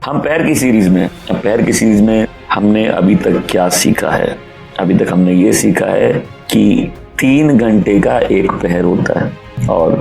हम पैर की सीरीज में हमने अभी तक क्या सीखा है? अभी तक हमने ये सीखा है कि 3 घंटे का एक पहर होता है। और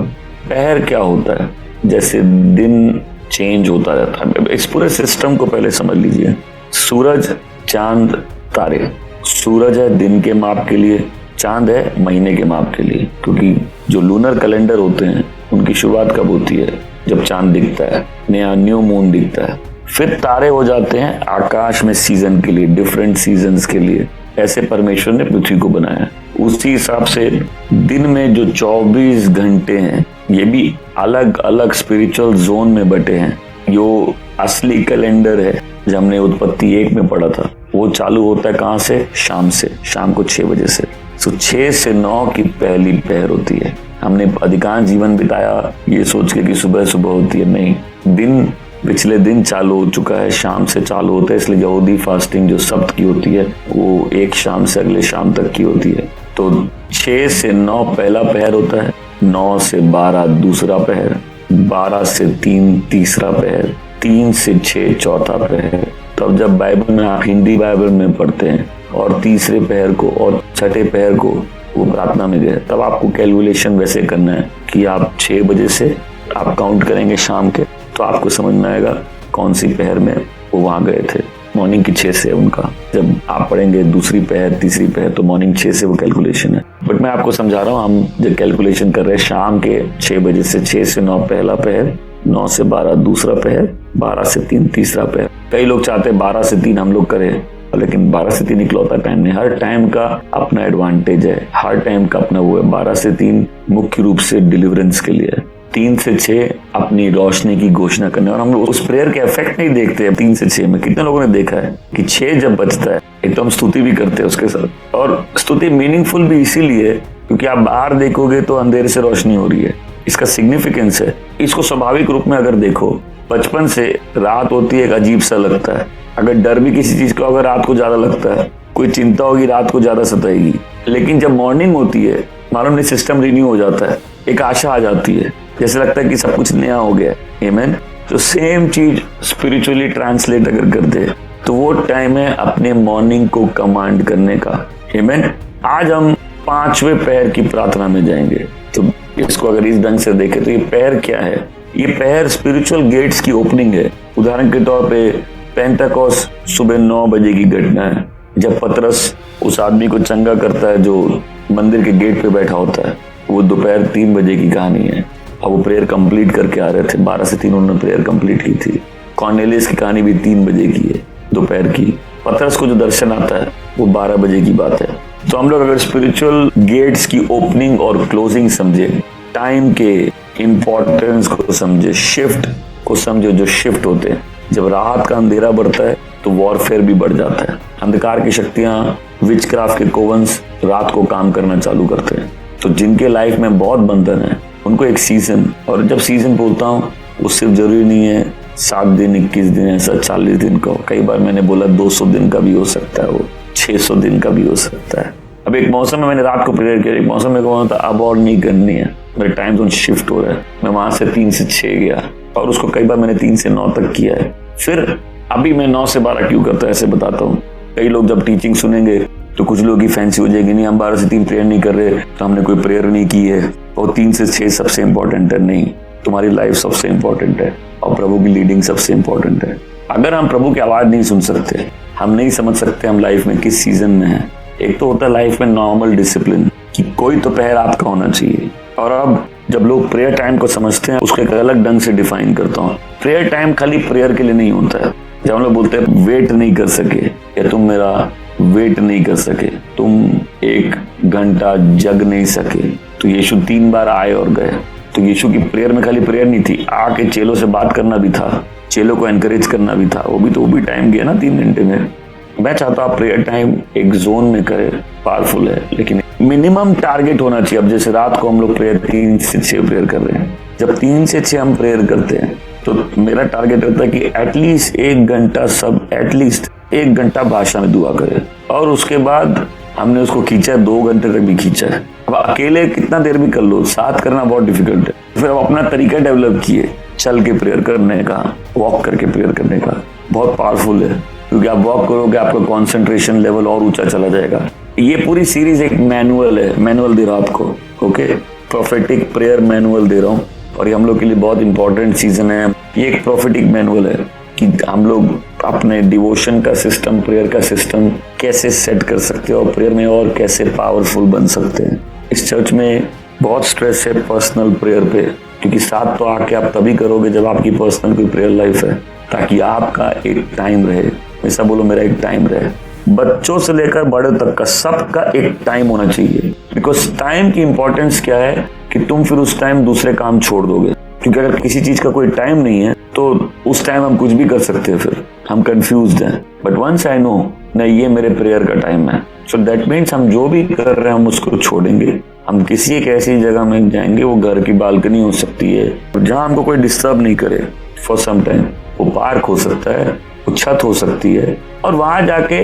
पहर क्या होता है? जैसे दिन चेंज होता रहता है। इस पूरे सिस्टम को पहले समझ लीजिए। सूरज, चांद, तारे। सूरज है दिन के माप के लिए, चांद है महीने के माप के लिए, क्योंकि जो लूनर कैलेंडर होते हैं उनकी शुरुआत कब होती है? जब चांद दिखता है, नया न्यू मून दिखता है। फिर तारे हो जाते हैं आकाश में सीजन के लिए, डिफरेंट सीजन्स के लिए। ऐसे परमेश्वर ने पृथ्वी को बनाया। उसी हिसाब से दिन में जो 24 घंटे हैं ये भी अलग अलग स्पिरिचुअल जोन में बटे हैं। जो असली कैलेंडर है, जब हमने उत्पत्ति 1 में पढ़ा था, वो चालू होता है कहाँ से? शाम को 6 बजे से। 6 से 9 की पहली पहर होती है। हमने अधिकांश जीवन बिताया ये सोच के कि सुबह सुबह होती है। नहीं, दिन पिछले दिन चालू हो चुका है, शाम से चालू होता है। इसलिए यहूदी फास्टिंग जो सब्त की होती है वो एक शाम से अगले शाम तक की होती है। तो 6 से 9 पहला पहर होता है, 9 से 12 दूसरा पहर, 12 से 3 तीसरा पहर, 3 से 6 चौथा पहर। तो अब जब बाइबल में आप हिंदी बाइबल में पढ़ते हैं और तीसरे पहर को और छठे पहर को वो प्रार्थना में गए, तब आपको कैलकुलेशन वैसे करना है कि आप 6 बजे से आप काउंट करेंगे शाम के, तो आपको समझ में आएगा कौन सी पहर में वो वहां गए थे। मॉर्निंग की 6 से उनका, जब आप पढ़ेंगे दूसरी पहर तीसरी पहर, तो मॉर्निंग 6 से वो कैलकुलेशन है। बट मैं आपको समझा रहा हूँ, हम जब कैलकुलेशन कर रहे हैं शाम के 6 बजे से 6 से 9 पहला पहर, 9 से 12 दूसरा पहर, 12 से 3 तीसरा पहर। कई लोग चाहते हैं 12 से 3 हम लोग करें, लेकिन 12 से 3 इकलौता टाइम नहीं। हर टाइम का अपना एडवांटेज है, हर टाइम का अपना वो है। 12 से 3 मुख्य रूप से डिलीवरेंस के लिए है, 3 से 6 अपनी रोशनी की घोषणा करने। और हम लोग उस प्रेयर के इफेक्ट नहीं देखते हैं 3 से 6 में। कितने लोगों ने देखा है कि 6 जब बजता है, एक तो हम स्तुति भी करते हैं उसके साथ। और स्तुति मीनिंगफुल भी इसीलिए क्योंकि आप बाहर देखोगे तो अंधेरे से रोशनी हो रही है, इसका सिग्निफिकेंस है। इसको स्वाभाविक रूप में अगर देखो, बचपन से रात होती है एक अजीब सा लगता है। अगर डर भी किसी चीज का अगर रात को ज्यादा लगता है, कोई चिंता होगी रात को ज्यादा सताएगी। लेकिन जब मॉर्निंग होती है, मालूम नहीं सिस्टम रिन्यू हो जाता है, एक आशा आ जाती है, जैसे लगता है कि सब कुछ नया हो गया है। आमीन। तो सेम चीज स्पिरिचुअली ट्रांसलेट अगर कर दे तो वो टाइम है अपने मॉर्निंग को कमांड करने का। आमीन। आज हम 5वें पहर की प्रार्थना में जाएंगे। तो इसको अगर इस ढंग से देखें तो ये पहर क्या है? ये पहर स्पिरिचुअल गेट्स की ओपनिंग है। उदाहरण के तौर पे पेंटेकोस्ट सुबह 9 बजे की घटना है, जब पतरस उस आदमी को चंगा करता है जो मंदिर के गेट पे बैठा होता है। वो दोपहर 3 बजे की कहानी है और वो प्रेयर कंप्लीट करके आ रहे थे। 12 से 3 उन्होंने प्रेयर कंप्लीट की थी। कॉर्नेलियस की कहानी भी 3 बजे की है, दोपहर की। पतरस को जो दर्शन आता है वो 12 बजे की बात है। तो हम लोग अगर स्पिरिचुअल गेट्स की ओपनिंग और क्लोजिंग समझे, टाइम के इंपॉर्टेंस को समझे, शिफ्ट को समझे, जो शिफ्ट होते हैं, जब रात का अंधेरा बढ़ता है तो वॉरफेयर भी बढ़ जाता है। अंधकार की शक्तियां, विचक्राफ्ट के कोवंस रात को काम करना चालू करते हैं। तो जिनके लाइफ में बहुत बंधन है उनको एक सीजन, और जब सीजन बोलता हूँ वो सिर्फ जरूरी नहीं है 7 दिन 21 दिन ऐसा 40 दिन का। कई बार मैंने बोला 200 दिन का भी हो सकता है, वो 600 दिन का भी हो सकता है। अब एक मौसम में मैंने रात को प्रेयर किया, एक मौसम में कहूँ था अब और नहीं करनी है, मेरे टाइम जोन शिफ्ट हो रहा है। मैं वहां से 3 से 6 गया और उसको कई बार मैंने 3 से 9 तक किया है। फिर अभी मैं 9 से 12 क्यों करता है ऐसे बताता हूँ। कई लोग जब टीचिंग सुनेंगे तो कुछ लोग की फैंसी हो जाएगी, नहीं हम 12 से 3 प्रेयर नहीं कर रहे तो हमने कोई प्रेयर नहीं की है, और 3 से 6 सबसे इंपॉर्टेंट है। नहीं, तुम्हारी लाइफ सबसे इंपॉर्टेंट है और प्रभु की लीडिंग सबसे इंपॉर्टेंट है। अगर हम प्रभु की आवाज नहीं सुन सकते, हम नहीं समझ सकते हम लाइफ में किस सीजन में है। एक तो होता है लाइफ में नॉर्मल डिसिप्लिन कि कोई तो पहर आपका होना चाहिए। और अब जब लोग प्रेयर टाइम को समझते हैं उसको एक अलग ढंग से डिफाइन करता हूँ। प्रेयर टाइम खाली प्रेयर के लिए नहीं होता है। जब हम लोग बोलते हैं वेट नहीं कर सके या तुम मेरा वेट नहीं कर सके, तुम 1 घंटा जग नहीं सके, तो यीशु 3 बार आए और गए। तो यीशु की प्रेयर में खाली प्रेयर नहीं थी, आके चेलों से बात करना भी था, चेलों को एनकरेज करना भी था। वो भी टाइम गया ना 3 घंटे में। मैं चाहता हूँ प्रेयर टाइम एक जोन में करे, पावरफुल है, लेकिन मिनिमम टारगेट होना चाहिए। अब जैसे रात को हम लोग प्रेयर 3 से 6 प्रेयर कर रहे हैं, जब 3 से 6 हम प्रेयर करते हैं तो मेरा टारगेट रहता है कि एटलीस्ट 1 घंटा सब एटलीस्ट 1 घंटा भाषा में दुआ करे। और उसके बाद हमने उसको खींचा है 2 घंटे तक भी खींचा है। अब अकेले कितना देर भी कर लो, साथ करना बहुत डिफिकल्ट है। फिर अब अपना तरीका डेवलप किए, चल के प्रेयर करने का, वॉक करके प्रेयर करने का। बहुत पावरफुल है, क्योंकि आप वॉक करोगे आपका कॉन्सेंट्रेशन लेवल और ऊंचा चला जाएगा। ये पूरी सीरीज एक मैनुअल है, मैनुअल दे रहा हूं आपको, ओके, प्रोफेटिक प्रेयर मैनुअल दे रहा हूँ, और ये हम लोग के लिए बहुत इंपॉर्टेंट सीजन है। ये एक प्रोफेटिक मैनुअल है कि हम लोग अपने डिवोशन का सिस्टम, प्रेयर का सिस्टम कैसे सेट कर सकते हैं और प्रेयर में और कैसे पावरफुल बन सकते हैं। इस चर्च में बहुत स्ट्रेस है पर्सनल प्रेयर पे, क्योंकि साथ तो आके आप तभी करोगे जब आपकी पर्सनल कोई प्रेयर लाइफ है, ताकि आपका एक टाइम रहे। ऐसा बोलो, मेरा एक टाइम रहे। बच्चों से लेकर बड़े तक का सबका एक टाइम होना चाहिए, बिकॉज टाइम की इंपॉर्टेंस क्या है कि तुम फिर उस टाइम दूसरे काम छोड़ दोगे, क्योंकि अगर किसी चीज का कोई टाइम नहीं है तो उस टाइम हम कुछ भी कर सकते हैं, फिर हम कंफ्यूज्ड हैं। बट वंस आई नो नहीं, ये मेरे प्रेयर का टाइम है, सो दैट मीन्स हम जो भी कर रहे हैं हम उसको छोड़ेंगे। हम किसी एक ऐसी जगह में जाएंगे, वो घर की बालकनी हो सकती है जहां हमको कोई डिस्टर्ब नहीं करे फॉर सम टाइम। वो पार्क हो सकता है, वो छत हो सकती है, और वहां जाके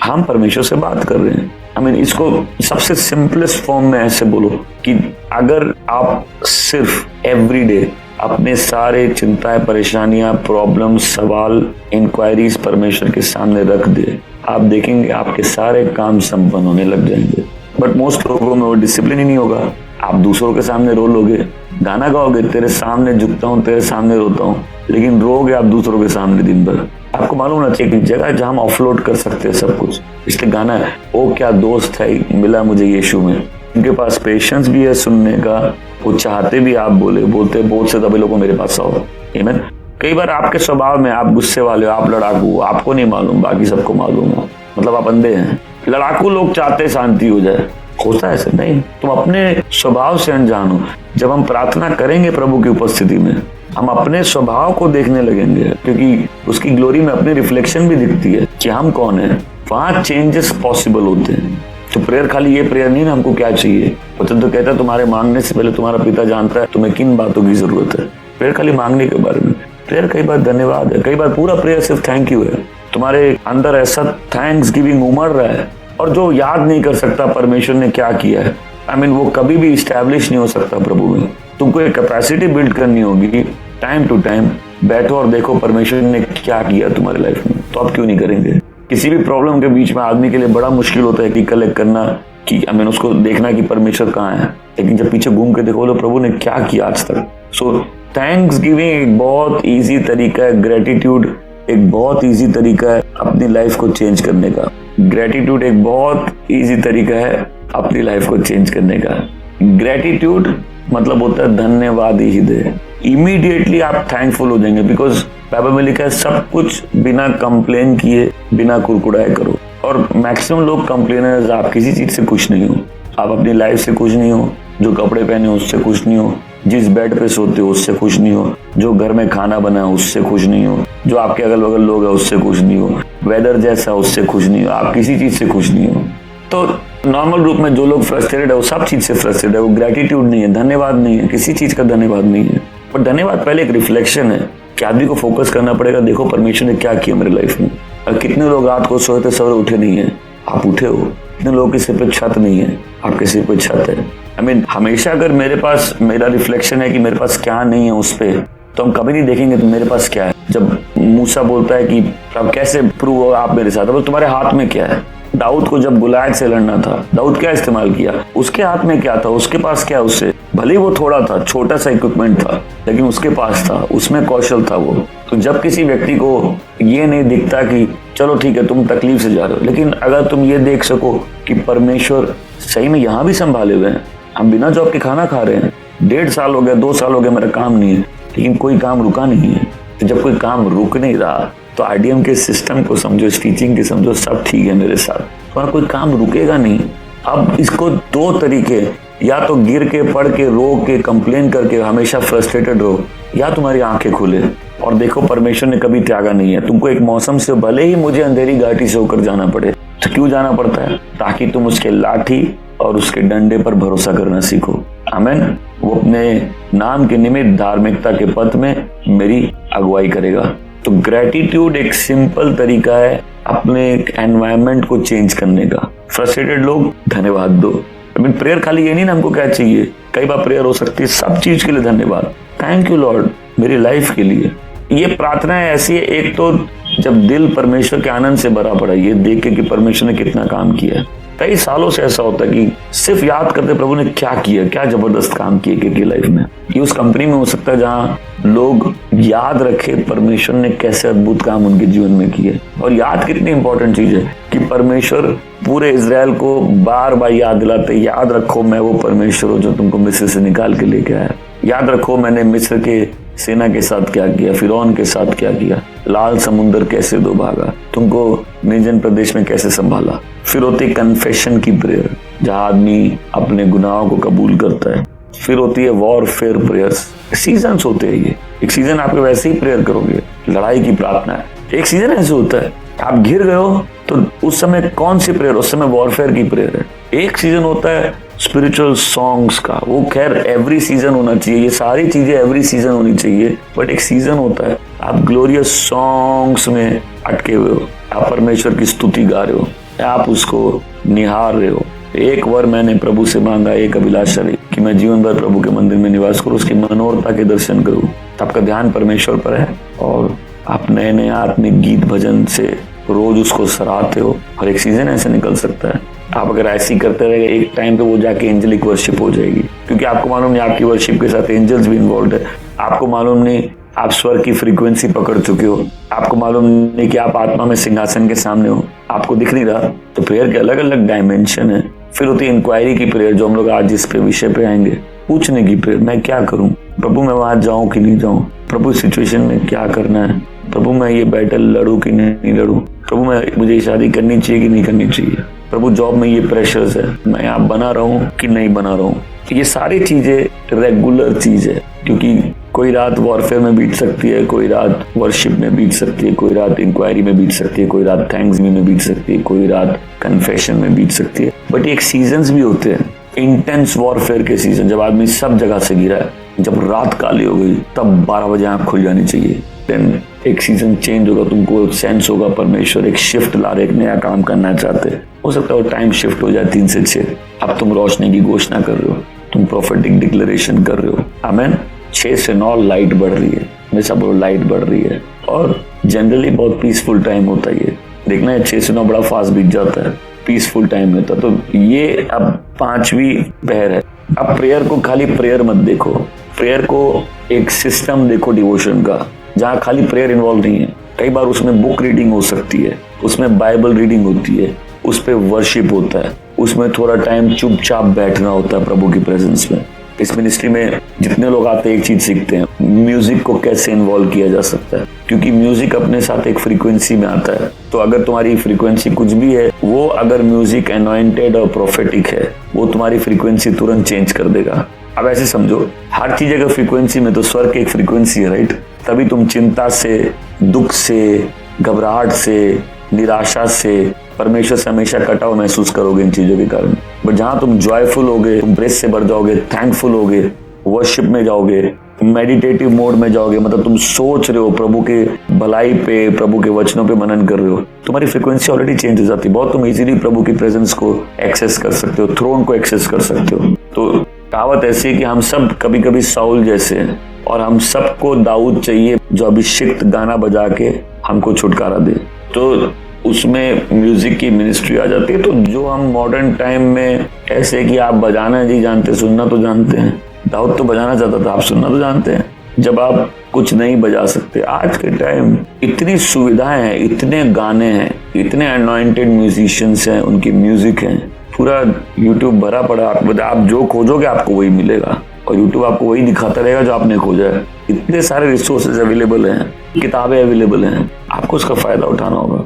हम परमेश्वर से बात कर रहे हैं। I mean, इसको सबसे सिंपलेस्ट फॉर्म में ऐसे बोलो कि अगर आप सिर्फ एवरीडे अपने सारे चिंताएं, परेशानियां, प्रॉब्लम, सवाल, इंक्वायरीज परमेश्वर के सामने रख दे, आप देखेंगे आपके सारे काम संपन्न होने लग जाएंगे। बट मोस्ट लोगों में वो डिसिप्लिन ही नहीं होगा। आप दूसरों के सामने रो लोगे, गाना गाओगे, तेरे सामने झुकता हूँ, तेरे सामने रोता हूँ, लेकिन रोगे आप दूसरों के सामने दिन भर। आपको मालूम होना चाहिए कि जगह जहां हम ऑफलोड कर सकते हैं सब कुछ। इसलिए गाना है, ओ क्या दोस्त है मिला मुझे यीशु में। उनके पास पेशेंस भी है सुनने का, वो चाहते भी आप बोलते बहुत से दबे लोगों मेरे पास आओ। आमीन। कई बार आपके स्वभाव में आप गुस्से वाले हो, आप लड़ाकू, आपको नहीं मालूम, बाकी सबको मालूम हो, मतलब आप अंधे हैं। लड़ाकू लोग चाहते शांति हो जाए, होता है ऐसा नहीं, तुम अपने स्वभाव से अनजान हो। जब हम प्रार्थना करेंगे प्रभु की उपस्थिति में, हम अपने स्वभाव को देखने लगेंगे, क्योंकि उसकी ग्लोरी में अपनी रिफ्लेक्शन भी दिखती है कि हम कौन है। वहां चेंजेस पॉसिबल होते हैं। तो प्रेयर खाली ये प्रेयर नहीं ना, हमको क्या चाहिए। वचन तो कहता है तुम्हारे मांगने से पहले तुम्हारा पिता जानता है तुम्हें किन बातों की जरूरत है। प्रेयर खाली मांगने के बारे में, प्रेयर कई बार धन्यवाद है, कई बार पूरा प्रेयर सिर्फ थैंक यू है। तुम्हारे अंदर ऐसा थैंक्स गिविंग उमड़ रहा है, और जो याद नहीं कर सकता परमेश्वर ने क्या किया है, आई मीन वो कभी भी स्टैब्लिश नहीं हो सकता प्रभु में। तुमको एक कैपेसिटी बिल्ड करनी होगी, टाइम टू टाइम बैठो और देखो परमेश्वर ने क्या किया तुम्हारी लाइफ में, तो आप क्यों नहीं करेंगे। किसी भी प्रॉब्लम के बीच में आदमी के लिए बड़ा मुश्किल होता है कि कलेक्ट करना, कि आई मीन उसको देखना कि परमेश्वर कहाँ है, लेकिन जब पीछे घूम के देखो तो प्रभु ने क्या किया आज तक। सो थैंक्स गिविंग एक बहुत ईजी तरीका है, ग्रेटिट्यूड एक बहुत ईजी तरीका है अपनी लाइफ को चेंज करने का। ग्रेटिट्यूड एक बहुत ईजी तरीका है अपनी लाइफ को चेंज करने का। ग्रेटिट्यूड मतलब होता है धन्यवादी हृदय। इमीडिएटली आप थैंकफुल हो जाएंगे, बिकॉज बाइबल में लिखा है सब कुछ बिना कंप्लेन किए, बिना कुड़कुड़ाए करो। और मैक्सिमम लोग कंप्लेनर्स, आप किसी चीज से खुश नहीं हो, आप अपनी लाइफ से खुश नहीं हो, जो कपड़े पहने हो उससे खुश नहीं हो, जिस बेड पे सोते हो उससे खुश नहीं हो, जो घर में खाना बना है उससे खुश नहीं हो, जो आपके अगल बगल लोग हैं उससे खुश नहीं हो, वेदर जैसा उससे खुश नहीं हो, आप किसी चीज से खुश नहीं हो। तो नॉर्मल रूप में जो लोग फ्रस्ट्रेटेड है वो सब चीज से फ्रस्ट्रेटेड है, वो ग्रेटिट्यूड नहीं है, धन्यवाद नहीं है, किसी चीज का धन्यवाद नहीं है। पर धन्यवाद पहले एक रिफ्लेक्शन है कि आदमी को फोकस करना पड़ेगा, देखो परमेश्वर ने क्या किया मेरी लाइफ में। और कितने लोग रात को सोए थे सवेरे उठे नहीं है, आप उठे हो। कितने लोगों के सिर पे छत नहीं है, आपके सिर पे छत है। आई मीन हमेशा अगर मेरे पास मेरा रिफ्लेक्शन है कि मेरे पास क्या नहीं है उस पे, तो हम कभी नहीं देखेंगे तो मेरे पास क्या है। जब मूसा बोलता है कि अब कैसे प्रूव होगा आप मेरे साथ, अब तुम्हारे हाथ में क्या है। दाऊद को जब गुलायत से लड़ना था, दाऊद क्या इस्तेमाल किया, उसके हाथ में क्या था, उसके पास क्या, उससे भले ही वो थोड़ा था, छोटा सा इक्विपमेंट था, लेकिन उसके पास था, उसमें कौशल था वो। तो जब किसी व्यक्ति को ये नहीं दिखता कि चलो ठीक है तुम तकलीफ से जा रहे हो, लेकिन अगर तुम ये देख सको कि परमेश्वर सही में यहाँ भी संभाले हुए हैं, हम बिना जॉब के खाना खा रहे हैं, 1.5 साल हो गया, 2 साल हो गया मेरा काम नहीं है, लेकिन कोई काम रुका नहीं है। तो जब कोई काम रुक नहीं रहा तो आरडीएम के सिस्टम को समझो, टीचिंग के समझो, सब ठीक है मेरे साथ, तो कोई काम रुकेगा नहीं। अब इसको 2 तरीके, या तो गिर के, पढ़ के, रो के, कंप्लेन करके हमेशा फ्रस्ट्रेटेड रहो, या तुम्हारी आंखें खुले और देखो परमेश्वर ने कभी त्यागा नहीं है तुमको। एक मौसम से भले ही मुझे अंधेरी घाटी से होकर जाना पड़े, तो क्यों जाना पड़ता है, ताकि तुम उसके लाठी और उसके डंडे पर भरोसा करना सीखो। आमीन। वो अपने नाम के निमित्त धार्मिकता के पथ में मेरी अगुवाई करेगा। तो ग्रेटिट्यूड एक सिंपल तरीका है अपने एनवायरनमेंट को चेंज करने का। फ्रस्ट्रेटेड लोग धन्यवाद दो। प्रेयर खाली ये नहीं ना हमको क्या चाहिए, कई बार प्रेयर हो सकती है सब चीज के लिए धन्यवाद, थैंक यू लॉर्ड मेरी लाइफ के लिए। ये प्रार्थना ऐसी है, एक तो जब दिल परमेश्वर के आनंद से भरा पड़ा, ये देख के कि परमेश्वर ने कितना काम किया है। कई सालों से ऐसा होता है कि सिर्फ याद करते प्रभु ने क्या किया, क्या जबरदस्त काम किए की लाइफ में। ये उस कंपनी में हो सकता है जहाँ लोग याद रखे परमेश्वर ने कैसे अद्भुत काम उनके जीवन में किए। और याद कितनी इंपॉर्टेंट चीज है कि परमेश्वर पूरे इजराइल को बार बार याद दिलाते, याद रखो मैं वो परमेश्वर हूँ जो तुमको मिस्र से निकाल के लेके आया। याद रखो मैंने मिस्र के सेना के साथ क्या किया, फिरौन के साथ क्या किया, लाल समुद्र कैसे दो भागा, तुमको निर्जन प्रदेश में कैसे संभाला। फिर होती कन्फेशन की प्रेयर, जहाँ आदमी अपने गुनाहों को कबूल करता है। फिर होती है वॉरफेयर प्रेयर्स। सीजन्स होते हैं ये। एक सीजन आपके वैसे ही प्रेयर करोगे, लड़ाई की प्रार्थना है। एक सीजन ऐसे होता है आप घिर गए हो तो उस समय कौन सी प्रेयर, उस समय वॉरफेयर की प्रेयर है। एक सीजन होता है स्पिरिचुअल सॉन्ग्स का, वो खैर एवरी सीजन होना चाहिए, ये सारी चीजें एवरी सीजन होनी चाहिए। बट एक सीजन होता है आप ग्लोरियस सॉन्ग्स में अटके हुए हो, आप परमेश्वर की स्तुति गा रहे हो, आप उसको निहार रहे हो। एक बार मैंने प्रभु से मांगा एक अभिलाषा कि मैं जीवन भर प्रभु के मंदिर में निवास करूं, उसकी मनोरता के दर्शन करूं। आपका ध्यान परमेश्वर पर है और आप नए नए आत्मिक गीत भजन से रोज उसको सराहते हो। और एक सीजन ऐसे निकल सकता है, आप अगर ऐसे ही करते रहेंगे एक टाइम पे वो जाके एंजेलिक वर्शिप हो जाएगी, क्योंकि आपको मालूम नहीं आपकी वर्शिप के साथ एंजल्स भी इन्वॉल्व है। आपको मालूम नहीं आप स्वर की फ्रीक्वेंसी पकड़ चुके हो, आपको मालूम नहीं कि आप आत्मा में सिंहासन के सामने हो, आपको दिख नहीं रहा। तो प्रेयर के अलग अलग डायमेंशन है। फिर होती है इंक्वायरी की प्रेयर, जो हम लोग आज इस पे विषय पे आएंगे। पूछने की प्रेयर, मैं क्या करूं प्रभु, मैं वहां जाऊं कि नहीं जाऊं, प्रभु सिचुएशन में क्या करना है, प्रभु मैं ये बैटल लड़ूं कि नहीं लड़ूं, प्रभु मैं मुझे शादी करनी चाहिए कि नहीं करनी चाहिए, प्रभु जॉब में ये प्रेशर्स है, मैं यहाँ बना रहा हूँ कि नहीं बना रहा हूँ। ये सारी चीजें रेगुलर चीज है, क्योंकि कोई रात वॉरफेयर में बीत सकती है, कोई रात वर्शिप में बीत सकती है, कोई रात इंक्वायरी में बीत सकती है, कोई रात थैंक्सगिविंग में बीत सकती है, कोई रात कन्फेशन में बीत सकती है। बट एक सीजन्स भी होते हैं, इंटेंस वॉरफेयर के सीजन, जब आदमी सब जगह से गिरा है, जब रात काली हो गई तब 12 बजे आंख खुल जानी चाहिए। देन एक सीजन चेंज होगा, तुमको सेंस होगा परमेश्वर एक शिफ्ट ला रहे, एक नया काम करना चाहते हैं। हो सकता है वो टाइम शिफ्ट हो जाए 3 से 6। अब तुम रोशनी की घोषणा कर रहे हो, तुम प्रोफेटिक डिक्लेरेशन कर रहे हो। आमीन। 6 से 9 लाइट बढ़ रही है, हमेशा बोलो लाइट बढ़ रही है। और जनरली बहुत पीसफुल टाइम होता है। ये देखना है 6 से 9 बड़ा फास्ट बीत जाता है, पीसफुल टाइम रहता है। तो ये अब 5वीं पहर है। अब प्रेयर को खाली प्रेयर मत देखो, प्रेयर को एक सिस्टम देखो डिवोशन का, जहाँ खाली प्रेयर इन्वॉल्व नहीं है। कई बार उसमें बुक रीडिंग हो सकती है, उसमें बाइबल रीडिंग होती है, उस पे वर्शिप होता है, उसमें थोड़ा टाइम चुपचाप बैठना होता है प्रभु की प्रेजेंस में। इस मिनिस्ट्री में जितने लोग आते हैं एक चीज सीखते हैं, म्यूजिक को कैसे इन्वॉल्व किया जा सकता है, क्योंकि म्यूजिक अपने साथ एक फ्रीक्वेंसी में आता है। तो अगर तुम्हारी फ्रीक्वेंसी कुछ भी है, वो अगर म्यूजिक एनॉइंटेड और प्रोफेटिक है, वो तुम्हारी फ्रीक्वेंसी तुरंत चेंज कर देगा। अब ऐसे समझो, हर चीज अगर फ्रीक्वेंसी में, तो स्वर की एक फ्रीक्वेंसी है, राइट। तभी तुम चिंता से, दुख से, घबराहट से, निराशा से, परमेश्वर से हमेशा कटा हुआ महसूस करोगे इन चीजों के कारण। बट जहां तुम जॉयफुल होगे, तुम प्रेस से भर जाओगे, थैंकफुल होगे, वर्शिप में जाओगे, मेडिटेटिव मोड में जाओगे, मतलब तुम सोच रहे हो प्रभु के भलाई पे, प्रभु के वचनों पे मनन कर रहे हो, तुम्हारी फ्रीक्वेंसी ऑलरेडी चेंज हो जाती है। बहुत तुम इजीली प्रभु की प्रेजेंस को एक्सेस कर सकते हो, थ्रोन को एक्सेस कर सकते हो। तो कहावत ऐसी है कि हम सब कभी कभी साउल जैसे हैं, और हम सबको दाऊद चाहिए जो अभिषिक्त गाना बजा के हमको छुटकारा दे। तो उसमें म्यूजिक की मिनिस्ट्री आ जाती है। तो जो हम मॉडर्न टाइम में ऐसे कि आप बजाना नहीं जानते, सुनना तो जानते हैं। दाऊद तो बजाना चाहता था, आप सुनना तो जानते हैं। जब आप कुछ नहीं बजा सकते, आज के टाइम इतनी सुविधाएं हैं, इतने गाने हैं, इतने अनॉइंटेड म्यूजिशियंस हैं, उनकी म्यूजिक है, पूरा यूट्यूब भरा पड़ा। आप जो खोजोगे आपको वही मिलेगा, और यूट्यूब आपको वही दिखाता रहेगा जो आपने खोजा है। इतने सारे रिसोर्सेज अवेलेबल हैं, किताबें अवेलेबल हैं, आपको उसका फायदा उठाना होगा।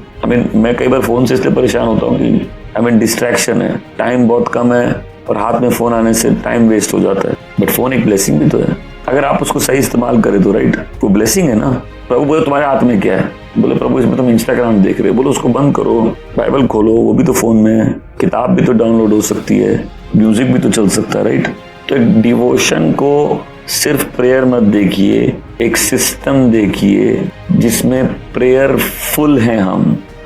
मैं कई बार फोन से इसलिए परेशान होता हूँ कि डिस्ट्रैक्शन है, टाइम बहुत कम है, और हाथ में फोन आने से टाइम वेस्ट हो जाता है। बट फोन एक ब्लेसिंग भी तो है, अगर आप उसको सही इस्तेमाल करें तो, राइट। वो ब्लेसिंग है ना। प्रभु बोले तुम्हारे हाथ में क्या है, बोले प्रभु इसमें तुम इंस्टाग्राम देख रहे हो, बोलो उसको बंद करो, बाइबल खोलो, वो भी तो फोन में है, किताब भी तो डाउनलोड हो सकती है, म्यूजिक भी तो चल सकता है, राइट। तो डिवोशन को सिर्फ प्रेयर मत देखिए, एक सिस्टम देखिए जिसमें प्रेयर फुल है।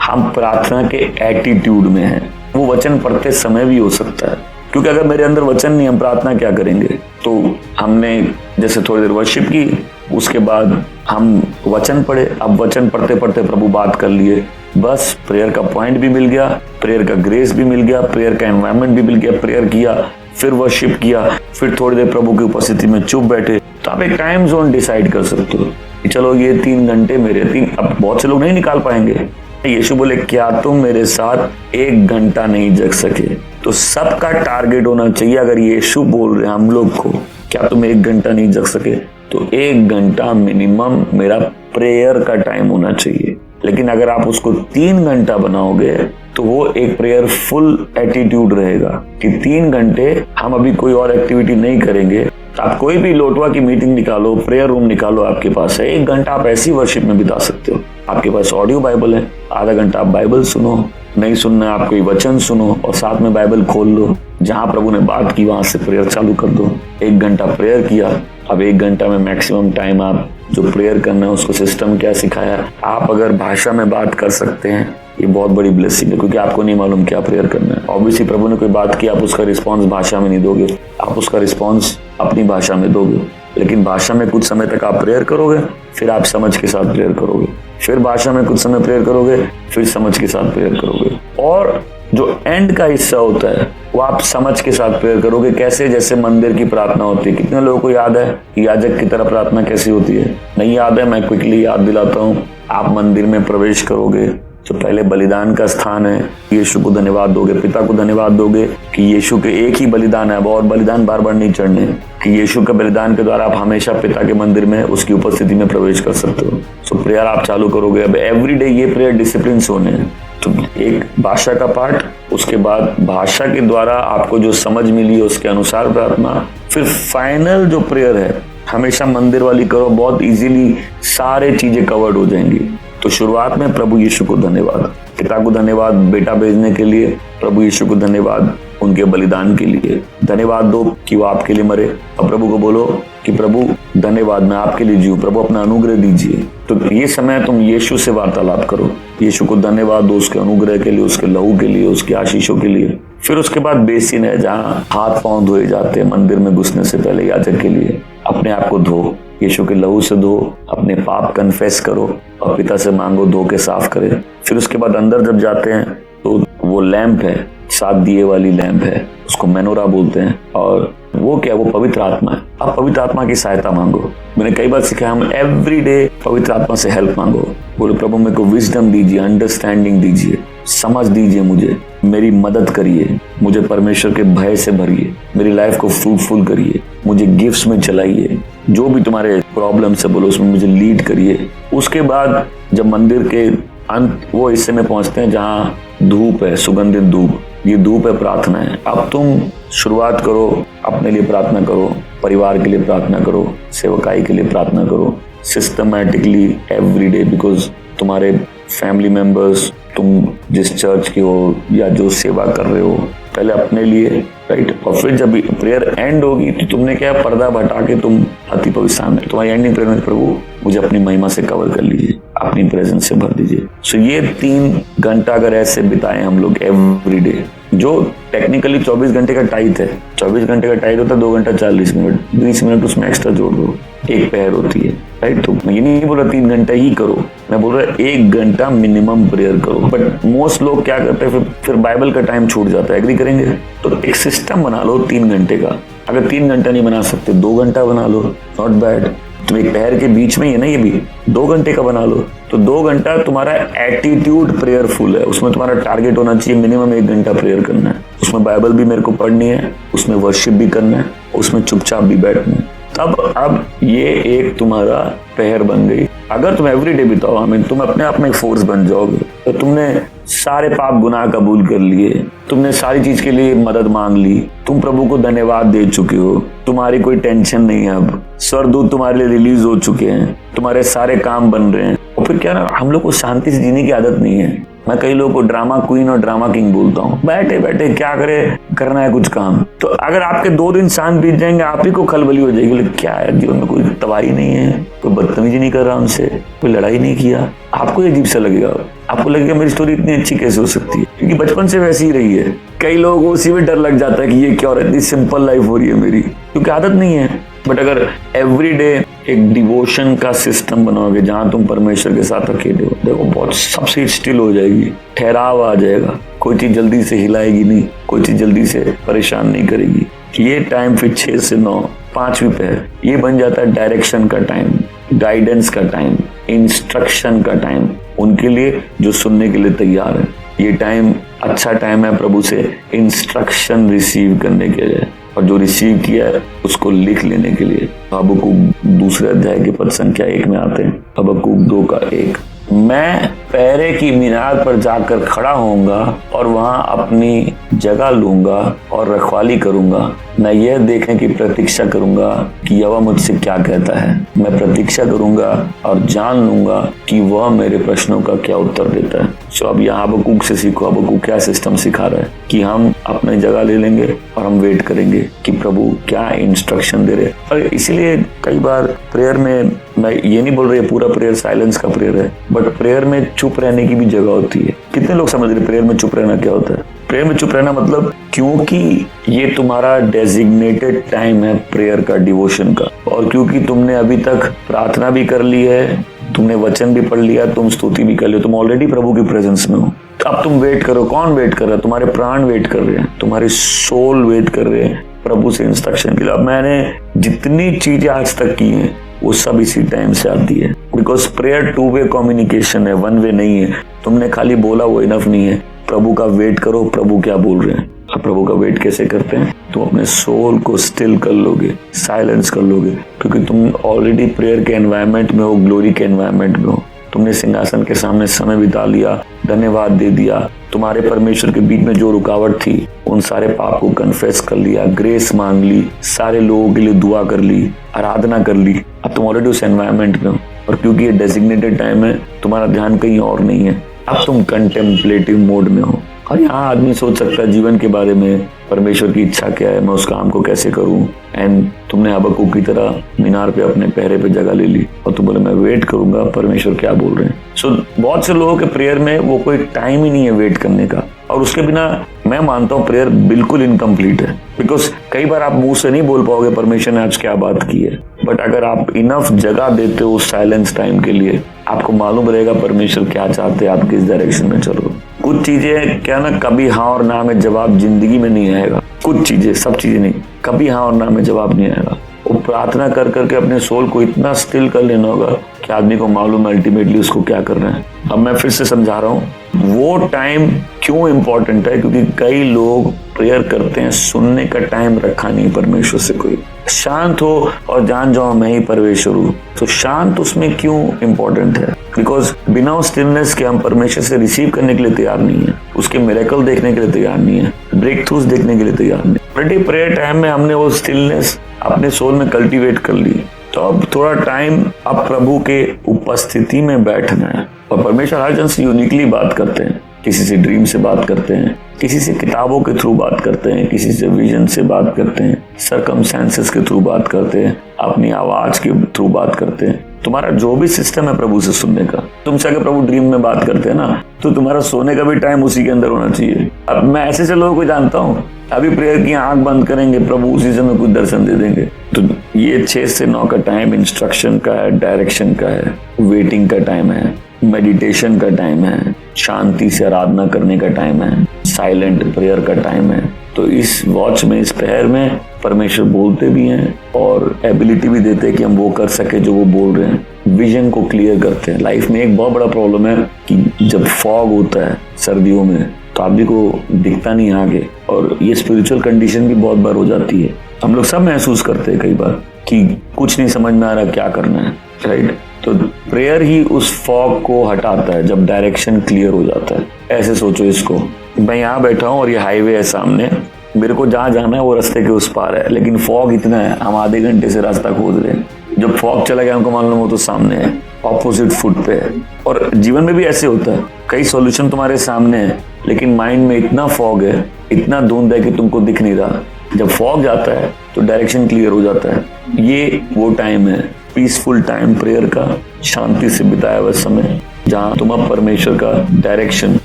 हम प्रार्थना के एटीट्यूड में हैं। वो वचन पढ़ते समय भी हो सकता है, क्योंकि अगर मेरे अंदर वचन नहीं, हम प्रार्थना क्या करेंगे। तो हमने जैसे थोड़ी देर वर्शिप की, उसके बाद हम वचन पढ़े। अब वचन पढ़ते पढ़ते प्रभु बात कर लिए, बस प्रेयर का पॉइंट भी मिल गया, प्रेयर का ग्रेस भी मिल गया, प्रेयर का एनवायरनमेंट भी मिल गया, प्रेयर किया, फिर वर्शिप किया, फिर थोड़ी देर प्रभु की उपस्थिति में चुप बैठे। तो आप एक टाइम जोन डिसाइड कर सकते हो कि चलो ये 3 घंटे मेरे 3। अब बहुत से लोग नहीं निकाल पाएंगे। यीशु बोले क्या तुम मेरे साथ 1 घंटा नहीं जग सके? तो सबका टारगेट होना चाहिए, अगर यीशु बोल रहे हैं हम लोग को क्या तुम 1 घंटा नहीं जग सके, तो 1 घंटा मिनिमम मेरा प्रेयर का टाइम होना चाहिए। लेकिन अगर आप उसको 3 घंटा बनाओगे तो वो एक प्रेयरफुल एटीट्यूड रहेगा कि 3 घंटे हम अभी कोई और एक्टिविटी नहीं करेंगे। आप कोई भी लोटवा की मीटिंग निकालो, प्रेयर रूम निकालो, आपके पास है 1 घंटा, आप ऐसी वर्शिप में बिता सकते हो। आपके पास ऑडियो बाइबल है, आधा घंटा आप बाइबल सुनो, नहीं सुनना आप कोई वचन सुनो और साथ में बाइबल खोल लो, जहां प्रभु ने बात की वहां से प्रेयर चालू कर दो। 1 घंटा प्रेयर किया, अब 1 घंटा में मैक्सिमम टाइम आप जो प्रेयर करना है उसको सिस्टम क्या सिखाया। आप अगर भाषा में बात कर सकते हैं ये बहुत बड़ी ब्लेसिंग है, क्योंकि आपको नहीं मालूम क्या प्रेयर करना है। ऑब्वियसली प्रभु ने कोई बात की, आप उसका रिस्पॉन्स भाषा में नहीं दोगे, आप उसका रिस्पॉन्स अपनी भाषा में दोगे। लेकिन भाषा में कुछ समय तक आप प्रेयर करोगे, फिर आप समझ के साथ प्रेयर करोगे, फिर भाषा में कुछ समय प्रेयर करोगे, फिर समझ के साथ प्रेयर करोगे, और जो एंड का हिस्सा होता है वो आप समझ के साथ प्रेयर करोगे। कैसे? जैसे मंदिर की प्रार्थना होती है। कितने लोगों को याद है याजक की तरह प्रार्थना कैसी होती है? नहीं याद है? मैं क्विकली याद दिलाता हूँ। आप मंदिर में प्रवेश करोगे तो पहले बलिदान का स्थान है, यीशु को धन्यवाद दोगे, पिता को धन्यवाद दोगे कि यीशु के एक ही बलिदान है, अब और बलिदान बार बार नहीं चढ़ने, कि यीशु के बलिदान के द्वारा आप हमेशा पिता के मंदिर में उसकी उपस्थिति में प्रवेश कर सकते हो। सो प्रेयर आप चालू करोगे। अब एवरीडे ये प्रेयर डिसिप्लिन होने हैं। तो एक भाषा का पाठ, उसके बाद भाषा के द्वारा आपको जो समझ मिली है उसके अनुसार प्रार्थना, फिर फाइनल जो प्रेयर है हमेशा मंदिर वाली करो, बहुत इजीली सारे चीजें कवर्ड हो जाएंगी। तो शुरुआत में प्रभु यीशु को धन्यवाद, पिता को धन्यवाद बेटा भेजने के लिए, प्रभु यीशु को धन्यवाद उनके बलिदान के लिए, धन्यवाद दो कि वो आपके लिए मरे। अब प्रभु को बोलो कि प्रभु धन्यवाद, मैं आपके लिए जीऊं, प्रभु अपना अनुग्रह दीजिए। तो ये समय तुम यीशु से वार्तालाप करो, यीशु को धन्यवाद दो उसके अनुग्रह के लिए, उसके लहू के लिए, उसकी आशीषों के लिए। फिर उसके बाद बेसिन है जहाँ हाथ पांव धोए जाते हैं मंदिर में घुसने से पहले याजक के लिए। अपने आप को धो, यीशु के लहू से धो, अपने पाप कन्फेस करो और पिता से मांगो धो के साफ करे। फिर उसके बाद अंदर जब जाते हैं तो वो लैंप है, 7 दिए वाली लैंप है, उसको मेनोरा बोलते हैं, और वो क्या, वो पवित्र आत्मा है। आप पवित्र आत्मा की सहायता मांगो। मैंने कई बार सीखा, हम एवरीडे पवित्र आत्मा से हेल्प मांगो। बोलो प्रभु मेरे को विजडम दीजिए, अंडरस्टैंडिंग दीजिए, समझ दीजिए, मुझे मेरी मदद करिए, मुझे परमेश्वर के भय से भरिए, मेरी लाइफ को फ्रूटफुल करिए, मुझे गिफ्ट्स में चलाइए, जो भी तुम्हारे प्रॉब्लम से बोलो उसमें मुझे लीड करिए। उसके बाद जब मंदिर के अंत वो हिस्से में पहुंचते हैं जहाँ धूप है, सुगंधित धूप, ये धूप है, प्रार्थना है। अब तुम शुरुआत करो, अपने लिए प्रार्थना करो, परिवार के लिए प्रार्थना करो, सेवकाई के लिए प्रार्थना करो, सिस्टमैटिकली एवरीडे, बिकॉज तुम्हारे फैमिली मेंबर्स, तुम जिस चर्च के हो या जो सेवा कर रहे हो, पहले अपने लिए, राइट। और फिर जब प्रेयर एंड होगी तो तुमने क्या, पर्दा हटा के तुम अति पवित्र स्थान में तुम्हारी एंडिंग प्रेयर में प्रभु मुझे अपनी महिमा से कवर कर लीजिए, अपनी प्रेजेंस से भर दीजिए। सो ये 3 घंटा अगर ऐसे बिताएं हम लोग एवरीडे, जो टेक्निकली 24 घंटे का टाइट है, 24 घंटे का टाइट होता है 2 घंटा 40 मिनट, 20 मिनट उसमें एक्स्ट्रा जोड़ दो, 1 पहर होती है, राइट। तो मैं ये नहीं बोल रहा 3 घंटा ही करो, मैं बोल रहा 1 घंटा मिनिमम प्रेयर करो। बट मोस्ट लोग क्या करते हैं, फिर बाइबल का टाइम छूट जाता है। एग्री करेंगे? तो एक सिस्टम बना लो 3 घंटे का। अगर 3 घंटा नहीं बना सकते 2 घंटा बना लो, नॉट बैड। तुम एक पहर के बीच में ही है ना, ये भी 2 घंटे का बना लो, तो 2 घंटा तुम्हारा एटीट्यूड प्रेयरफुल है। उसमें तुम्हारा टारगेट होना चाहिए मिनिमम 1 घंटा प्रेयर करना है। उसमें बाइबल भी मेरे को पढ़नी है, उसमें वर्शिप भी करना है, उसमें चुपचाप भी बैठना है। तब अब ये एक तुम्हारा पहर बन गई। अगर तुम एवरीडे बिताओ, हमें तुम अपने आप में एक फोर्स बन जाओगे। तो तुमने सारे पाप गुनाह कबूल कर लिए, तुमने सारी चीज के लिए मदद मांग ली, तुम प्रभु को धन्यवाद दे चुके हो, तुम्हारी कोई टेंशन नहीं है। अब स्वर्गदूत तुम्हारे लिए रिलीज हो चुके हैं, तुम्हारे सारे काम बन रहे हैं। और फिर क्या ना, हम लोग को शांति से जीने की आदत नहीं है। मैं कई लोगों को ड्रामा क्वीन और ड्रामा किंग बोलता हूँ। बैठे बैठे क्या करे, करना है कुछ काम। तो अगर आपके 2 दिन शांत बीत जाएंगे, आप ही को खलबली हो जाएगी, लेकिन क्या है जीवन में, कोई तबाही नहीं है, कोई बदतमीजी नहीं कर रहा उनसे, कोई लड़ाई नहीं किया, आपको अजीब सा लगेगा। आपको लगेगा मेरी स्टोरी इतनी अच्छी कैसे हो सकती है, क्योंकि बचपन से वैसी ही रही है। कई लोगों को उसी में डर लग जाता है कि ये क्या हो रहा है, इतनी सिंपल लाइफ हो रही है मेरी, क्योंकि आदत नहीं है। बट अगर एवरीडे एक डिवोशन का सिस्टम बनाओगे जहां तुम परमेश्वर के साथ अकेले हो, देखो बहुत सब चीज स्टिल हो जाएगी, ठहराव आ जाएगा, कोई चीज जल्दी से हिलाएगी नहीं, कोई चीज जल्दी से परेशान नहीं करेगी। ये टाइम फिर 6 से 9 5वीं पहर ये बन जाता है डायरेक्शन का टाइम, गाइडेंस का टाइम, इंस्ट्रक्शन का टाइम, उनके लिए जो सुनने के लिए तैयार है। ये टाइम अच्छा टाइम है प्रभु से इंस्ट्रक्शन रिसीव करने के लिए, और जो रिसीव किया है उसको लिख लेने के लिए। हबक्कूक 2 अध्याय के पद संख्या 1 में आते हैं, हबक्कूक 2:1, मैं पहरे की मीनार पर जाकर खड़ा होऊंगा और वहां अपनी जगह लूंगा और रखवाली करूंगा। मैं यह देखने की प्रतीक्षा करूंगा कि यहोवा मुझसे क्या कहता है। मैं प्रतीक्षा करूंगा और जान लूंगा कि वह मेरे प्रश्नों का क्या उत्तर देता है। सो अब यहाँ हबक्कूक से सीखो, हबक्कूक क्या सिस्टम सिखा रहा है कि हम अपनी जगह ले लेंगे और हम वेट करेंगे कि प्रभु क्या इंस्ट्रक्शन दे रहे। और इसीलिए कई बार प्रेयर में, मैं ये नहीं बोल रही पूरा प्रेयर साइलेंस का प्रेयर है, बट प्रेयर में चुप रहने की भी जगह होती है। कितने लोग समझ रहे प्रेयर में चुप रहना क्या होता है? प्रेयर में चुप रहना मतलब, क्योंकि ये तुम्हारा डेजिग्नेटेड टाइम है प्रेयर का, डिवोशन का, और क्योंकि तुमने अभी तक प्रार्थना भी कर ली है, तुमने वचन भी पढ़ लिया, तुम स्तुति भी कर ली, तुम ऑलरेडी प्रभु की प्रेजेंस में हो। तो अब तुम वेट करो। कौन वेट कर रहा है? तुम्हारे प्राण वेट कर रहे हैं, तुम्हारी सोल वेट कर रहे हैं प्रभु से इंस्ट्रक्शन के लिए। अब मैंने जितनी चीजें आज तक की हैं वो सब इसी टाइम से आती है, बिकॉज प्रेयर 2 वे कम्युनिकेशन है, 1 वे नहीं है। तुमने खाली बोला वो इनफ नहीं है, प्रभु का वेट करो, प्रभु क्या बोल रहे हैं। अब प्रभु का वेट कैसे करते हैं? तुम अपने सोल को स्टिल कर लोगे, साइलेंस कर लोगे, क्योंकि तुम ऑलरेडी प्रेयर के एनवायरनमेंट में हो, ग्लोरी के एनवायरनमेंट में हो। तुमने सिंहासन के सामने समय बिता लिया, धन्यवाद दे दिया, तुम्हारे परमेश्वर के बीच में जो रुकावट थी उन सारे पाप को कन्फेस कर लिया, ग्रेस मांग ली, सारे लोगों के लिए दुआ कर ली, आराधना कर ली। अब तुम ऑलरेडी उस एनवायरनमेंट में हो, और क्योंकि ये डेजिग्नेटेड टाइम है, तुम्हारा ध्यान कहीं और नहीं है। अब तुम कंटेम्पलेटिव मोड में हो। और यहाँ आदमी सोच सकता है जीवन के बारे में, परमेश्वर की इच्छा क्या है, मैं उस काम को कैसे करूं। एंड तुमने हबक्कूक की तरह मीनार पे अपने पहरे पे जगह ले ली और तुम बोले मैं वेट करूंगा, परमेश्वर क्या बोल रहे हैं। सो बहुत से लोगों के प्रेयर में वो कोई टाइम ही नहीं है वेट करने का, और उसके बिना मैं मानता हूँ प्रेयर बिल्कुल इनकम्प्लीट है। बिकॉज कई बार आप मुंह से नहीं बोल पाओगे परमेश्वर ने आज क्या बात की है, बट अगर आप इनफ जगह देते हो उस साइलेंस टाइम के लिए, आपको मालूम रहेगा परमेश्वर क्या चाहते हैं, आप किस डायरेक्शन में चलो। कुछ चीजें क्या ना, कभी हाँ और ना में जवाब जिंदगी में नहीं आएगा। कुछ चीजें, सब चीजें नहीं, कभी हाँ और ना में जवाब नहीं आएगा। वो प्रार्थना कर करके अपने सोल को इतना स्टिल कर लेना होगा कि आदमी को मालूम है अल्टीमेटली उसको क्या करना है। अब मैं फिर से समझा रहा हूँ वो टाइम क्यों इंपॉर्टेंट है, क्योंकि कई लोग प्रेयर करते हैं, सुनने का टाइम रखा नहीं परमेश्वर से। कोई शांत हो और जान जाओ मैं ही परमेश्वर हूँ, तो शांत उसमें क्यों इंपॉर्टेंट है? बिकॉज बिना उस स्टिलनेस के हम परमेश्वर से रिसीव करने के लिए तैयार नहीं है, उसके मिरेकल देखने के लिए तैयार नहीं है, ब्रेक थ्रूज देखने के लिए तैयार नहीं। ऑलरेडी प्रेयर टाइम में हमने वो स्टिलनेस अपने सोल में कल्टीवेट कर ली, तो अब थोड़ा टाइम अब प्रभु के उपस्थिति में बैठना है। और परमेश्वर हर जन से यूनिकली बात करते हैं, किसी से ड्रीम से बात करते हैं, किसी से किताबों के थ्रू बात करते हैं, किसी से विजन से बात करते हैं, सरकमस्टेंसेस के थ्रू बात करते हैं, अपनी आवाज के थ्रू बात करते हैं। तुम्हारा जो भी सिस्टम है प्रभु से सुनने का, तुमसे अगर प्रभु ड्रीम में बात करते हैं ना, तो तुम्हारा सोने का भी टाइम उसी के अंदर होना चाहिए। अब मैं ऐसे से लोगों को जानता हूँ, अभी प्रेयर की आंख बंद करेंगे, प्रभु उसी समय कुछ दर्शन दे देंगे। तो ये 6 से 9 का टाइम इंस्ट्रक्शन का है, डायरेक्शन का है, वेटिंग का टाइम है, मेडिटेशन का टाइम है, शांति से आराधना करने का टाइम है, साइलेंट प्रेयर का टाइम है। तो इस वॉच में, इस पहर में परमेश्वर बोलते भी हैं और एबिलिटी भी देते हैं कि हम वो कर सके जो वो बोल रहे हैं। विजन को क्लियर करते हैं। लाइफ में एक बहुत बड़ा प्रॉब्लम है कि जब फॉग होता है सर्दियों में, तो आदमी को दिखता नहीं आगे, और ये स्पिरिचुअल कंडीशन भी बहुत बार हो जाती है। हम लोग सब महसूस करते हैं कई बार कि कुछ नहीं समझ में आ रहा क्या करना है, राइट? तो प्रेयर ही उस फॉग को हटाता है जब डायरेक्शन क्लियर हो जाता है। ऐसे सोचो इसको, मैं यहाँ बैठा हूँ और ये हाईवे है सामने, मेरे को जहाँ जाना है वो रास्ते के उस पार है, लेकिन फॉग इतना है, हम आधे घंटे से रास्ता खोज रहे हैं। जब फॉग चला गया हमको मालूम हो तो सामने है, ऑपोजिट फुट पे है। और जीवन में भी ऐसे होता है, कई सॉल्यूशन तुम्हारे सामने है, लेकिन माइंड में इतना फॉग है, इतना धुंध है कि तुमको दिख नहीं रहा। जब फॉग जाता है तो डायरेक्शन क्लियर हो जाता है। ये वो टाइम है, पीसफुल टाइम प्रेयर का, शांति से बिताया हुआ समय, जहाँ तुम अब परमेश्वर का डायरेक्शन,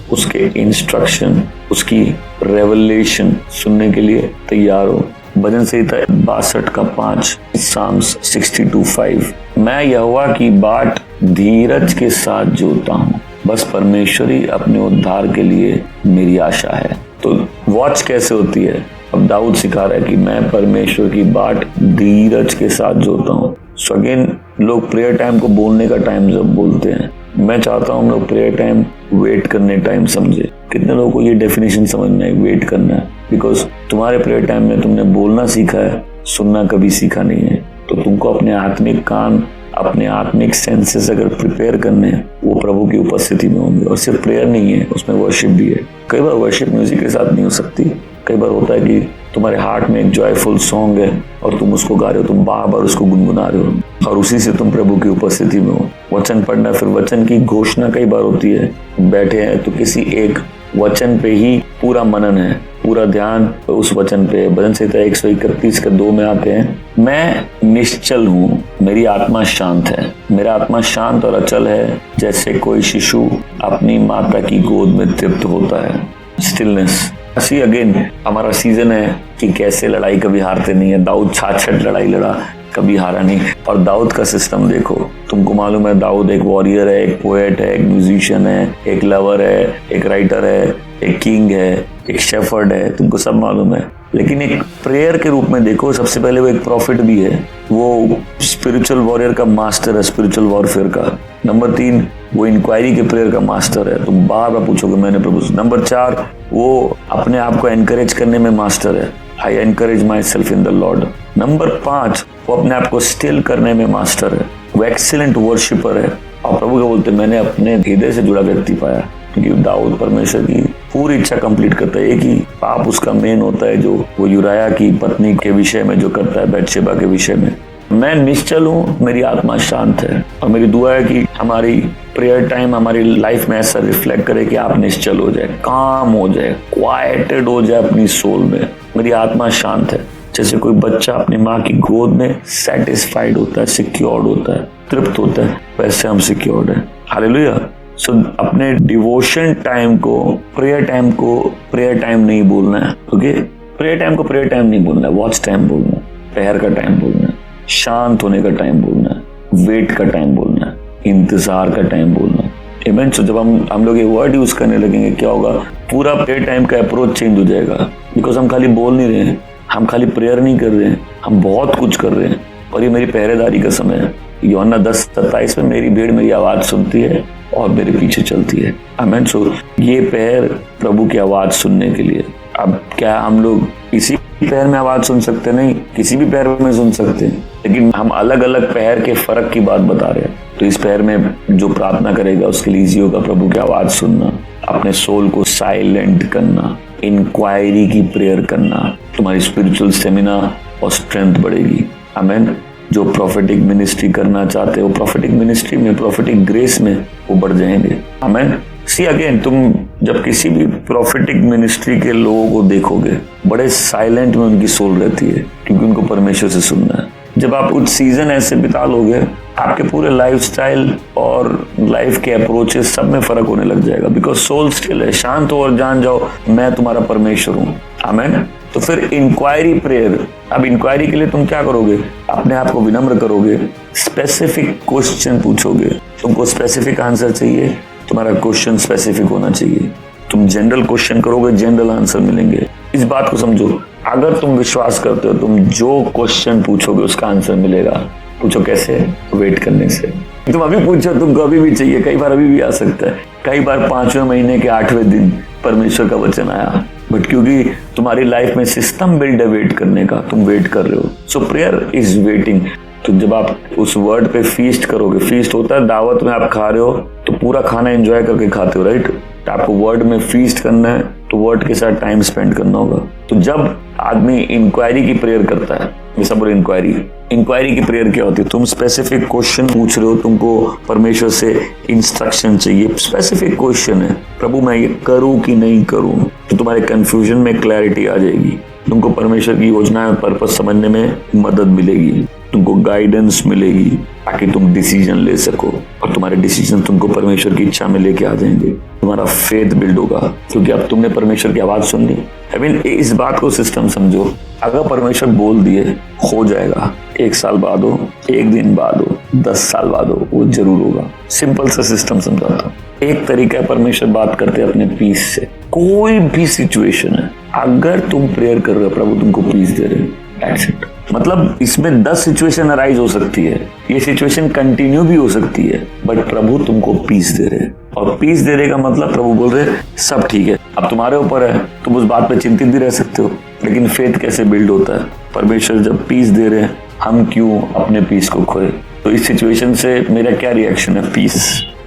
उसके इंस्ट्रक्शन, उसकी रेवलेशन सुनने के लिए तैयार हो। भजन संहिता 62 का 5, साम्स 62:5, मैं यहोवा की बाट धीरज के साथ जोता हूँ, बस परमेश्वर ही अपने उद्धार के लिए मेरी आशा है। तो वॉच कैसे होती है? अब दाऊद सिखा रहा है कि मैं परमेश्वर की बाट धीरज के साथ जोता हूँ। सो अगेन, लोग प्रेयर टाइम को बोलने का टाइम जब बोलते हैं, मैं चाहता हूँ हम लोग प्रेयर टाइम वेट करने टाइम समझे। कितने लोगों को ये डेफिनेशन समझ में आई, वेट करना है? बिकॉज तुम्हारे प्रेयर टाइम में तुमने बोलना सीखा है, सुनना कभी सीखा नहीं है। तो तुमको अपने आत्मिक कान, अपने आत्मिक सेंसेस अगर प्रिपेयर करने हैं, वो प्रभु की उपस्थिति में होंगे। और सिर्फ प्रेयर नहीं है, उसमें वर्शिप भी है। कई बार वर्शिप म्यूजिक के साथ नहीं हो सकती। कई बार होता है कि तुम्हारे हार्ट में एक जॉयफुल सॉन्ग है और तुम उसको गा रहे हो, तुम बार बार उसको गुनगुना रहे हो और उसी से तुम प्रभु की उपस्थिति में हो। वचन पढ़ना, फिर वचन की घोषणा कई बार होती है। बैठे हैं तो किसी एक वचन पे ही पूरा मनन है, पूरा ध्यान उस वचन पे। भजन संहिता 131 के 2 में आते हैं, मैं निश्चल हूँ, मेरी आत्मा शांत है। मेरा आत्मा शांत और अचल है, जैसे कोई शिशु अपनी माता की गोद में तृप्त होता है। स्टिलनेस। ऐसी अगेन हमारा सीजन है कि कैसे लड़ाई कभी हारते नहीं है। दाऊद 66 लड़ाई लड़ा, कभी हारा नहीं। और दाऊद का सिस्टम देखो, तुमको मालूम है दाऊद एक वॉरियर है, एक पोएट है, एक म्यूजिशियन है, एक लवर है, एक राइटर है, एक किंग है, एक शेफर्ड है, तुमको सब मालूम है। लेकिन एक प्रेयर के रूप में देखो, सबसे पहले वो एक प्रॉफिट भी है, वो स्पिरिचुअल वॉरियर का मास्टर है, स्पिरिचुअल वॉरफेयर का। नंबर 3, वो इंक्वायरी के प्रेयर का मास्टर है, तुम बार बार पूछोगे मैंने प्रभु। नंबर 4, वो अपने आप को एनकरेज करने में मास्टर है, I encourage my self in the Lord. Number 5, वो अपने आप को स्टिल करने में मास्टर है, वो एक्सीलेंट वर्शिपर है। और प्रभु के बोलते मैंने अपने हृदय से जुड़ा व्यक्ति पाया, क्योंकि दाऊद परमेश्वर की पूरी इच्छा कंप्लीट करता है। एक ही पाप उसका मेन होता है, जो वो यूराया की पत्नी के विषय में जो करता है, बैतशेबा के विषय में। मैं निश्चल हूँ, मेरी आत्मा शांत है। और मेरी दुआ है कि हमारी प्रेयर टाइम हमारी लाइफ में ऐसा रिफ्लेक्ट करे कि आप निश्चल हो जाए, काम हो जाए, क्वाइटेड हो जाए अपनी सोल में। मेरी आत्मा शांत है, जैसे कोई बच्चा अपनी माँ की गोद में सेटिस्फाइड होता है, सिक्योर्ड होता है, तृप्त होता है, वैसे हम सिक्योर्ड है। हालेलुया। सो अपने डिवोशन टाइम को, प्रेयर टाइम को प्रेयर टाइम नहीं बोलना है। ओके, प्रेयर टाइम को प्रेयर टाइम नहीं बोलना है, वॉच टाइम बोलना है, पहर का टाइम बोलना है, शांत होने का टाइम बोलना है, वेट का टाइम बोलना है, इंतजार का टाइम बोलना है। इवेंट जब हम लोग ये वर्ड यूज करने लगेंगे, क्या होगा? पूरा प्रेयर टाइम का अप्रोच चेंज हो जाएगा। बिकॉज हम खाली बोल नहीं रहे हैं, हम खाली प्रेयर नहीं कर रहे हैं, हम बहुत कुछ कर रहे हैं। और ये मेरी पहरेदारी का समय है। यूहन्ना 10:27 में मेरी भीड़ मेरी आवाज सुनती है और मेरे पीछे चलती है। आमीन। सो ये पैर प्रभु की आवाज सुनने के लिए। अब क्या हम लोग इसी पैर में आवाज सुन सकते? नहीं, किसी भी पैर में सुन सकते हैं, लेकिन हम अलग अलग पैर के फर्क की बात बता रहे हैं। तो इस पैर में जो प्रार्थना करेगा उसके लिए इजी होगा प्रभु की आवाज सुनना, अपने सोल को साइलेंट करना, इंक्वायरी की प्रेयर करना। तुम्हारी स्पिरिचुअल स्टेमिना और स्ट्रेंथ बढ़ेगी। आमीन। जो प्रोफेटिक मिनिस्ट्री करना चाहते हो, प्रोफेटिक मिनिस्ट्री में, प्रोफेटिक ग्रेस में वो बढ़ जाएंगे। आमीन। सी अगेन, तुम जब किसी भी प्रोफेटिक मिनिस्ट्री के लोगों को देखोगे, बड़े साइलेंट में उनकी सोल रहती है, क्योंकि उनको परमेश्वर से सुनना है। जब आप कुछ सीजन ऐसे बिता लोगे, आपके पूरे लाइफस्टाइल और लाइफ के अप्रोचेस सब में फर्क होने लग जाएगा। बिकॉज सोल स्टिल है। शांत हो और जान जाओ मैं तुम्हारा परमेश्वर हूँ। आमीन। तो फिर इंक्वायरी प्रेयर। अब इंक्वायरी के लिए तुम क्या करोगे? अपने आप को विनम्र करोगे, स्पेसिफिक क्वेश्चन पूछोगे। तुमको स्पेसिफिक आंसर चाहिए, तुम्हारा क्वेश्चन स्पेसिफिक होना चाहिए। तुम जनरल क्वेश्चन करोगे, जनरल आंसर मिलेंगे। इस बात को समझो, अगर तुम विश्वास करते हो, तुम जो क्वेश्चन पूछोगे उसका आंसर मिलेगा। पूछो कैसे? वेट करने से। तुम अभी पूछो, तुमको अभी भी चाहिए, कई बार अभी भी आ सकता है। कई बार 5वें महीने के 8वें दिन परमेश्वर का वचन आया, बट क्योंकि तुम्हारी लाइफ में सिस्टम बिल्ड है वेट करने का, तुम वेट कर रहे हो। सो प्रेयर इज वेटिंग। तो जब आप उस वर्ड पे फीस्ट करोगे, फीस्ट होता है दावत में आप खा रहे हो तो पूरा खाना एंजॉय करके खाते हो, राइट? तो आपको वर्ड में फीस्ट करना है तो वर्ड के साथ टाइम स्पेंड करना होगा। तो जब आदमी इंक्वायरी की प्रेयर करता है, जैसा बोले इंक्वायरी की प्रेयर क्या होती है? तुम स्पेसिफिक क्वेश्चन पूछ रहे हो, तुमको परमेश्वर से इंस्ट्रक्शन चाहिए, स्पेसिफिक क्वेश्चन है, प्रभु मैं ये करूं कि नहीं करूं? तो तुम्हारे कंफ्यूजन में क्लैरिटी आ जाएगी, तुमको परमेश्वर की योजना और पर्पस समझने में मदद मिलेगी, तुमको गाइडेंस मिलेगी ताकि तुम डिसीजन ले सको, और तुम्हारे डिसीजन तुमको परमेश्वर की इच्छा में लेके आ जाएंगे। तुम्हारा फेथ बिल्ड होगा, क्योंकि अब तुमने परमेश्वर की आवाज सुन ली। इस बात को सिस्टम समझो, अगर परमेश्वर बोल दिए हो जाएगा, 1 साल बाद हो, 1 दिन बाद हो, 10 साल बाद हो, वो जरूर होगा। सिंपल सा सिस्टम समझाता हूँ। एक तरीका है, परमेश्वर बात करते हैं अपने पीस से। कोई भी सिचुएशन है, अगर तुम प्रेयर कर रहे हो, प्रभु तुमको पीस दे रहे, दैट्स इट। मतलब इसमें 10 सिचुएशन अराइज हो सकती है, ये सिचुएशन कंटिन्यू भी हो सकती है, बट प्रभु तुमको पीस दे रहे। और पीस दे रहे का मतलब प्रभु बोल रहे सब ठीक है। अब तुम्हारे ऊपर है, तुम उस बात पे चिंतित भी रह सकते हो, लेकिन फेथ कैसे बिल्ड होता है? परमेश्वर जब पीस दे रहे, हम क्यों अपने पीस को खोए? तो इस सिचुएशन से मेरा क्या रिएक्शन है? पीस,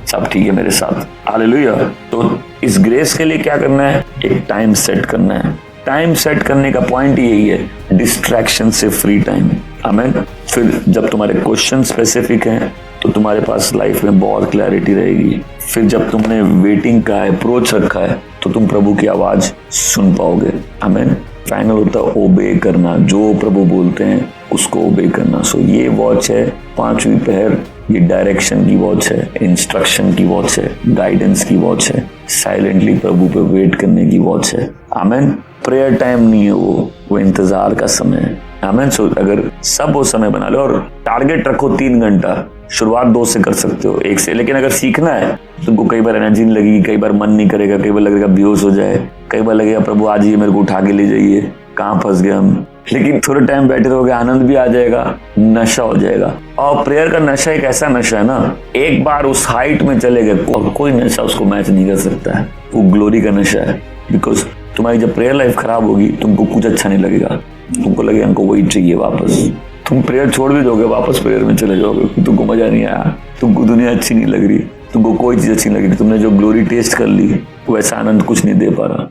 सब ठीक है मेरे साथ, हालेलुया। तो इस ग्रेस के लिए क्या करना है? एक टाइम सेट करना है। टाइम सेट करने का पॉइंट यही है, डिस्ट्रैक्शन से फ्री टाइम। आमीन। फिर जब तुम्हारे क्वेश्चन स्पेसिफिक हैं तो तुम्हारे पास लाइफ में बहुत क्लैरिटी रहेगी। फिर जब तुमने वेटिंग का अप्रोच रखा है तो तुम प्रभु की आवाज सुन पाओगे। आमीन। फाइनल होता है ओबे करना, जो प्रभु बोलते हैं उसको ओबे करना। सो ये वॉच है 5वीं पहर, ये डायरेक्शन की वॉच है, इंस्ट्रक्शन की वॉच है, गाइडेंस की वॉच है, साइलेंटली प्रभु पे वेट करने की वॉच है। आमीन। प्रेयर टाइम नहीं है वो इंतजार का समय है। आमीन। सो अगर सब वो समय बना लो और टारगेट रखो 3 घंटा, शुरुआत 2 से कर सकते हो, 1 से। लेकिन अगर सीखना है तुमको, कई बार एनर्जी नहीं लगेगी, कई बार मन नहीं करेगा, कई बार लगेगा बेहोश हो जाए, कई बार लगेगा प्रभु आज ही मेरे को उठा के ले जाइए, कहाँ फंस गए हम। लेकिन थोड़े टाइम बैठे रहोगे, आनंद भी आ जाएगा, नशा हो जाएगा। और प्रेयर का नशा एक ऐसा नशा है ना, एक बार उस हाइट में चले गए और कोई नशा उसको मैच नहीं कर सकता है। वो ग्लोरी का नशा है। बिकॉज तुम्हारी जब प्रेयर लाइफ खराब होगी, तुमको कुछ अच्छा नहीं लगेगा, तुमको लगेगा हमको वही चाहिए वापस। तुम प्रेयर छोड़ भी दोगे, वापस प्रेयर में चले जाओगे, तुमको मजा नहीं आया, तुमको दुनिया अच्छी नहीं लग रही, तुमको कोई चीज अच्छी नहीं लग रही, तुमने जो ग्लोरी टेस्ट कर ली वैसा आनंद कुछ नहीं दे पा रहा।